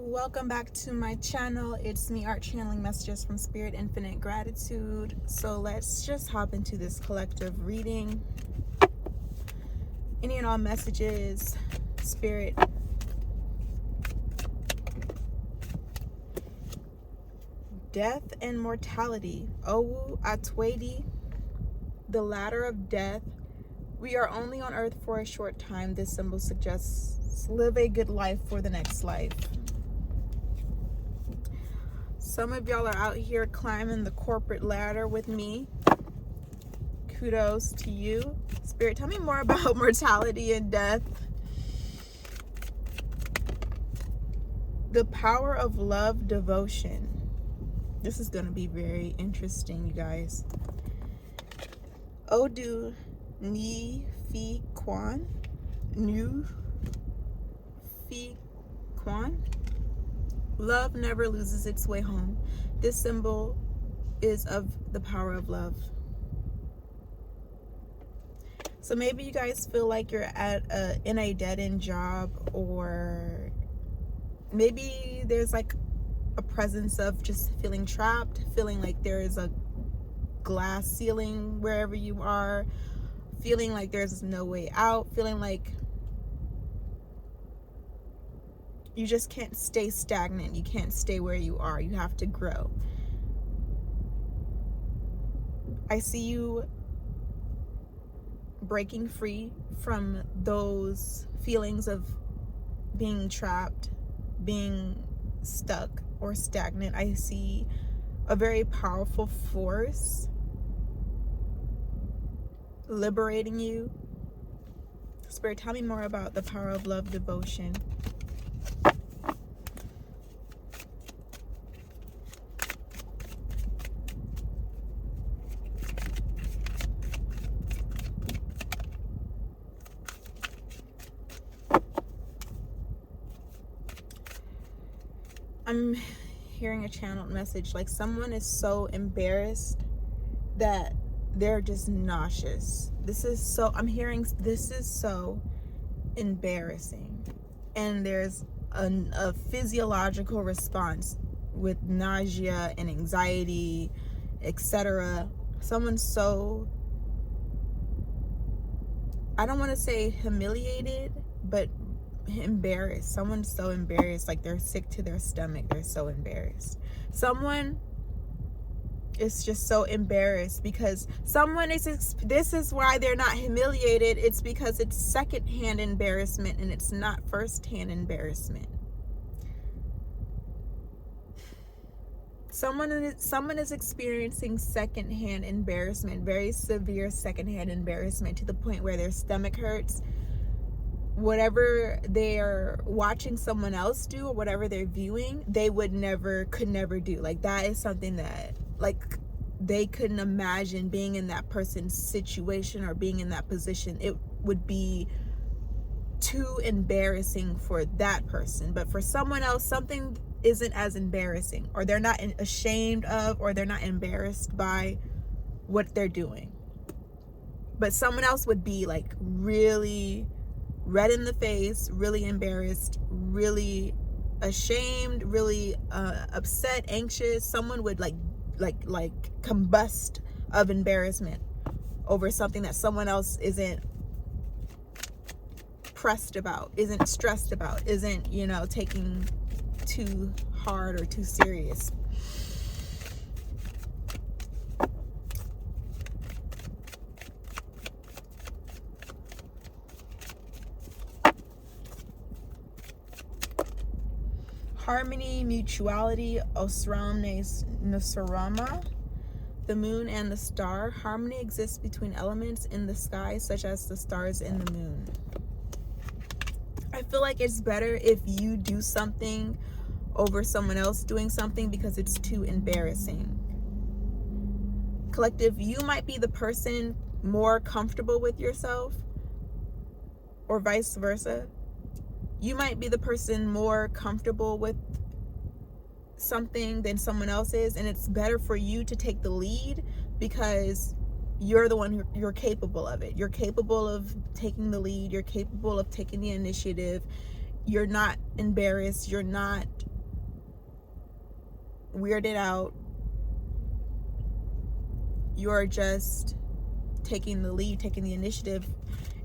Welcome back to my channel. It's me, Art, channeling messages from Spirit Infinite Gratitude. So let's just hop into this collective reading. Any and all messages, Spirit. Death and mortality. Owu Atwedi, the ladder of death. We are only on earth for a short time. This symbol suggests live a good life for the next life. Some of y'all are out here climbing the corporate ladder with me. Kudos to you. Spirit, tell me more about mortality and death. The power of love, devotion. This is going to be very interesting, you guys. Odu Ni Fi Kwan. Nu Fi Kwan. Love never loses its way home. This symbol is of the power of love. So maybe you guys feel like you're in a dead-end job, or maybe there's like a presence of just feeling trapped, feeling like there is a glass ceiling wherever you are, feeling like there's no way out, feeling like you just can't stay stagnant. You can't stay where you are. You have to grow. I see you breaking free from those feelings of being trapped, being stuck or stagnant. I see a very powerful force liberating you. Spirit, tell me more about the power of love, devotion. I'm hearing a channeled message, like someone is so embarrassed that they're just nauseous. I'm hearing this is so embarrassing. And there's a physiological response with nausea and anxiety, etc. Someone's so, I don't want to say humiliated, but embarrassed. Someone's so embarrassed, like they're sick to their stomach. They're so embarrassed. Someone is just so embarrassed because this is why they're not humiliated. It's because it's secondhand embarrassment and it's not firsthand embarrassment. Someone is experiencing secondhand embarrassment, very severe secondhand embarrassment, to the point where their stomach hurts. Whatever they're watching someone else do, or whatever they're viewing, they could never do. Like, that is something that, like, they couldn't imagine being in that person's situation or being in that position. It would be too embarrassing for that person. But for someone else, something isn't as embarrassing, or they're not ashamed of, or they're not embarrassed by what they're doing. But someone else would be like really red in the face, really embarrassed, really ashamed, really upset, anxious. Someone would like combust of embarrassment over something that someone else isn't pressed about, isn't stressed about, isn't, taking too hard or too serious. Harmony, mutuality, Osram Nusarama, the moon and the star. Harmony exists between elements in the sky, such as the stars and the moon. I feel like it's better if you do something over someone else doing something because it's too embarrassing. Collective, you might be the person more comfortable with yourself, or vice versa. You might be the person more comfortable with something than someone else is, and it's better for you to take the lead because you're the one you're capable of it. You're capable of taking the lead. You're capable of taking the initiative. You're not embarrassed. You're not weirded out. You're just taking the lead, taking the initiative.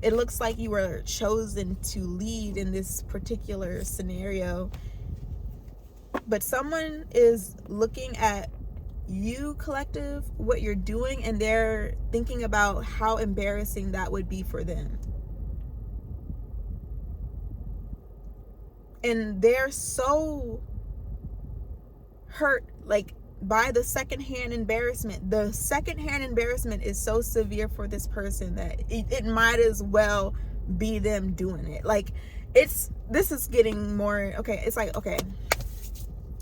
It looks like you were chosen to lead in this particular scenario. But someone is looking at you, collective, what you're doing, and they're thinking about how embarrassing that would be for them. And they're so hurt, like, by the secondhand embarrassment. The secondhand embarrassment is so severe for this person that it might as well be them doing it. Like, this is getting more, okay, it's like, okay,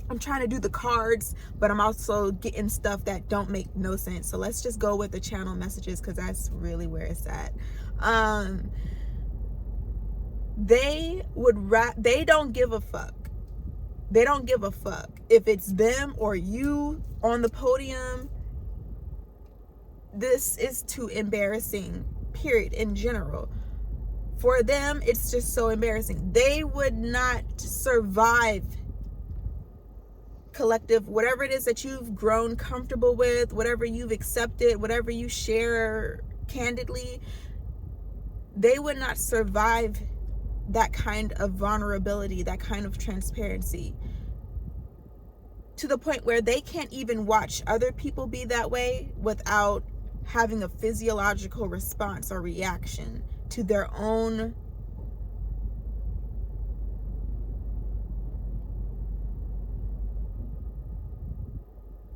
I'm trying to do the cards, but I'm also getting stuff that don't make no sense. So let's just go with the channel messages, because that's really where it's at. They don't give a fuck. They don't give a fuck if it's them or you on the podium. This is too embarrassing, period, in general. For them, it's just so embarrassing. They would not survive, collective, whatever it is that you've grown comfortable with, whatever you've accepted, whatever you share candidly, they would not survive that kind of vulnerability, that kind of transparency, to the point where they can't even watch other people be that way without having a physiological response or reaction to their own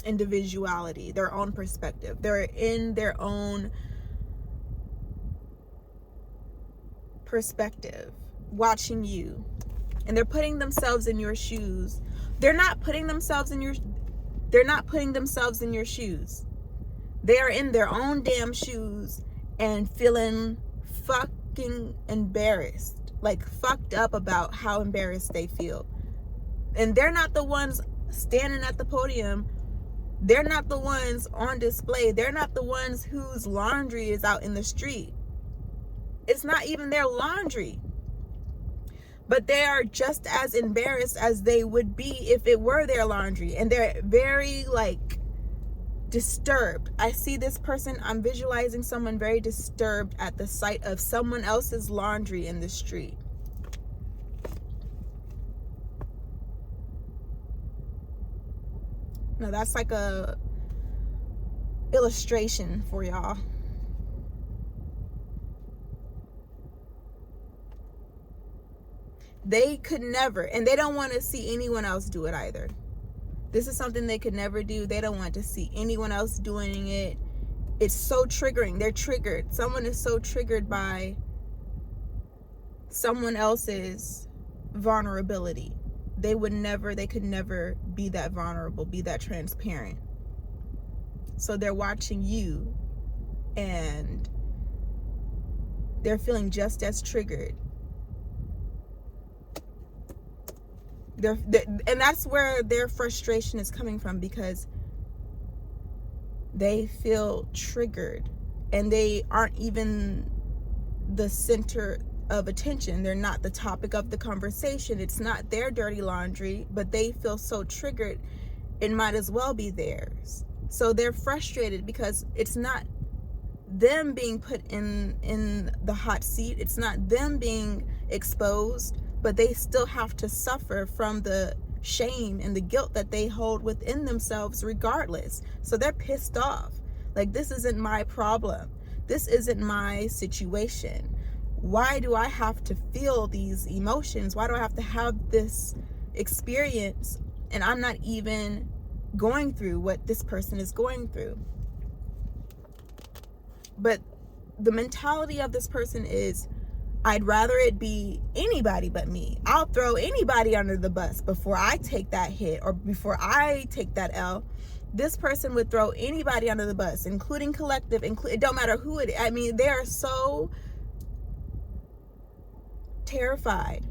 individuality, their own perspective. They're in their own perspective, watching you, and they're putting themselves in your shoes. They're not putting themselves in your shoes. They are in their own damn shoes and feeling fucking embarrassed, like fucked up about how embarrassed they feel. And they're not the ones standing at the podium. They're not the ones on display. They're not the ones whose laundry is out in the street. It's not even their laundry. But they are just as embarrassed as they would be if it were their laundry. And they're very, like, disturbed. I see this person, I'm visualizing someone very disturbed at the sight of someone else's laundry in the street. Now that's like a illustration for y'all. They could never, and they don't want to see anyone else do it either. This is something they could never do. They don't want to see anyone else doing it. It's so triggering. They're triggered. Someone is so triggered by someone else's vulnerability. They could never be that vulnerable, be that transparent. So they're watching you and they're feeling just as triggered. And that's where their frustration is coming from, because they feel triggered and they aren't even the center of attention. They're not the topic of the conversation. It's not their dirty laundry, but they feel so triggered it might as well be theirs. So they're frustrated because it's not them being put in the hot seat. It's not them being exposed, but they still have to suffer from the shame and the guilt that they hold within themselves regardless. So they're pissed off. Like, this isn't my problem. This isn't my situation. Why do I have to feel these emotions? Why do I have to have this experience and I'm not even going through what this person is going through? But the mentality of this person is, I'd rather it be anybody but me. I'll throw anybody under the bus before I take that hit or before I take that L. This person would throw anybody under the bus, including collective. It don't matter who it is. I mean, they are so terrified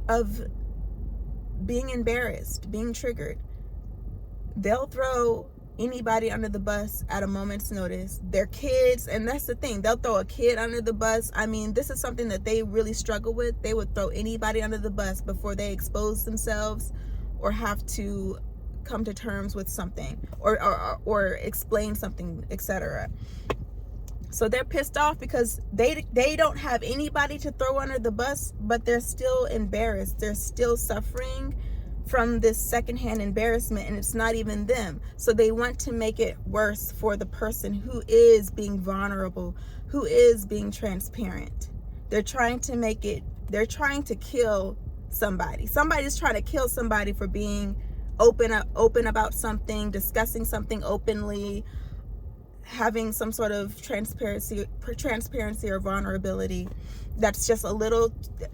of being embarrassed, being triggered. They'll throw anybody under the bus at a moment's notice. Their kids, and that's the thing, they'll throw a kid under the bus. I mean, this is something that they really struggle with. They would throw anybody under the bus before they expose themselves or have to come to terms with something, or explain something, etc. So they're pissed off because they don't have anybody to throw under the bus, but they're still embarrassed. They're still suffering from this secondhand embarrassment, and it's not even them. So they want to make it worse for the person who is being vulnerable, who is being transparent. They're trying to kill somebody. Somebody's trying to kill somebody for being open about something, discussing something openly, having some sort of transparency or vulnerability. That's just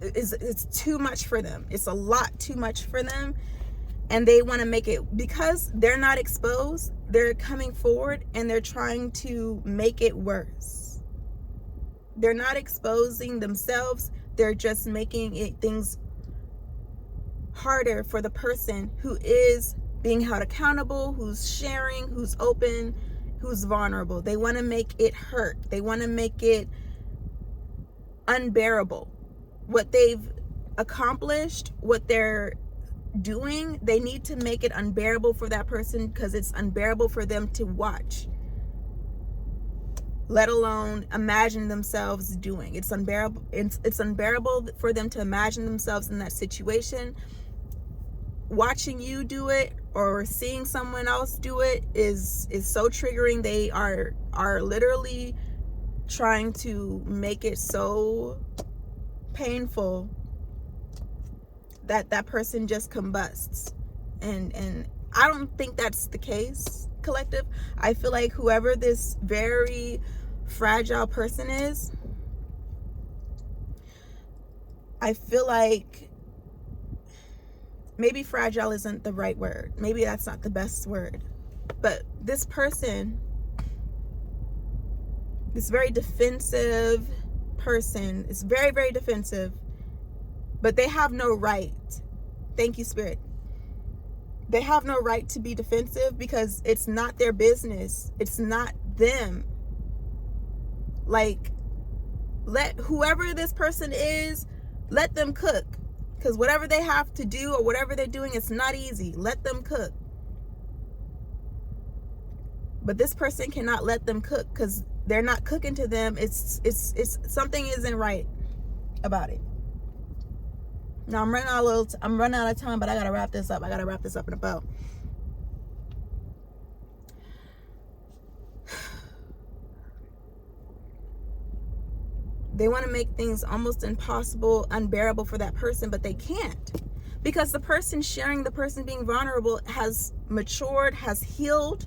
it's too much for them. It's a lot too much for them, and they want to make it, because they're not exposed, they're coming forward and they're trying to make it worse. They're not exposing themselves, they're just making things harder for the person who is being held accountable, who's sharing, who's open, who's vulnerable. They want to make it hurt. They want to make it unbearable. What they've accomplished, what they're doing, they need to make it unbearable for that person, because it's unbearable for them to watch, let alone imagine themselves doing. It's unbearable. It's unbearable for them to imagine themselves in that situation. Watching you do it or seeing someone else do it is so triggering. They are literally trying to make it so painful that that person just combusts. And I don't think that's the case, collective. I feel like whoever this very fragile person is, I feel like maybe fragile isn't the right word. Maybe that's not the best word. But this person, this very defensive person, is very, very defensive, but they have no right. Thank you, Spirit. They have no right to be defensive, because it's not their business. It's not them. Like, let whoever this person is, let them cook. Because whatever they have to do or whatever they're doing, it's not easy. Let them cook. But this person cannot let them cook, because they're not cooking to them. It's something isn't right about it. Now I'm running out of time, but I gotta wrap this up. In a bow. They want to make things almost impossible, unbearable for that person, but they can't, because the person sharing, the person being vulnerable, has matured, has healed.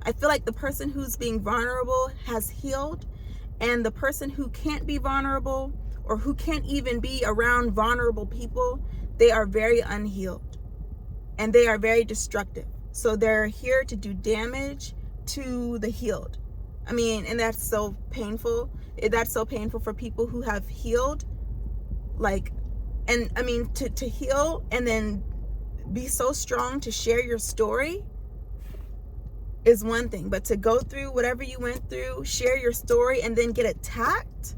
I feel like the person who's being vulnerable has healed, and the person who can't be vulnerable, or who can't even be around vulnerable people, they are very unhealed and they are very destructive. So they're here to do damage to the healed. I mean, and that's so painful. That's so painful for people who have healed. Like, and I mean, to heal and then be so strong to share your story is one thing, but to go through whatever you went through, share your story, and then get attacked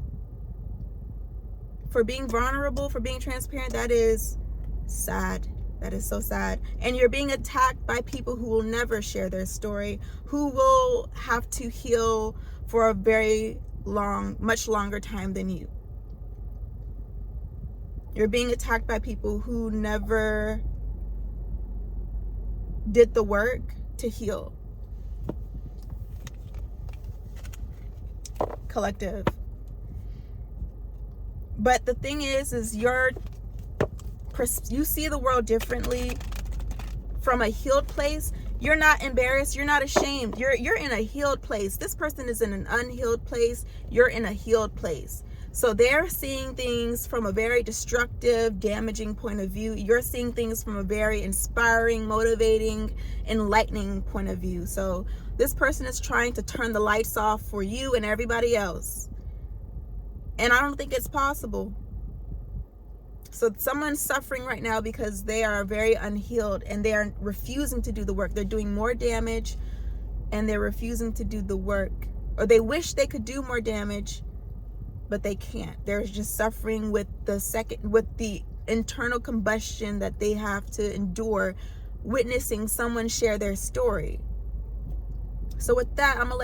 for being vulnerable, for being transparent, that is sad. That is so sad. And you're being attacked by people who will never share their story, who will have to heal for a very long, much longer time than you. You're being attacked by people who never did the work to heal. Collective. But the thing is you see the world differently from a healed place. You're not embarrassed. You're not ashamed. You're in a healed place. This person is in an unhealed place. You're in a healed place. So they're seeing things from a very destructive, damaging point of view. You're seeing things from a very inspiring, motivating, enlightening point of view. So this person is trying to turn the lights off for you and everybody else. And I don't think it's possible. So someone's suffering right now because they are very unhealed and they are refusing to do the work. They're doing more damage and they're refusing to do the work. Or they wish they could do more damage, but they can't. They're just suffering with the internal combustion that they have to endure witnessing someone share their story. So with that, I'm gonna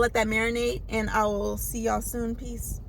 let that marinate, and I will see y'all soon. Peace.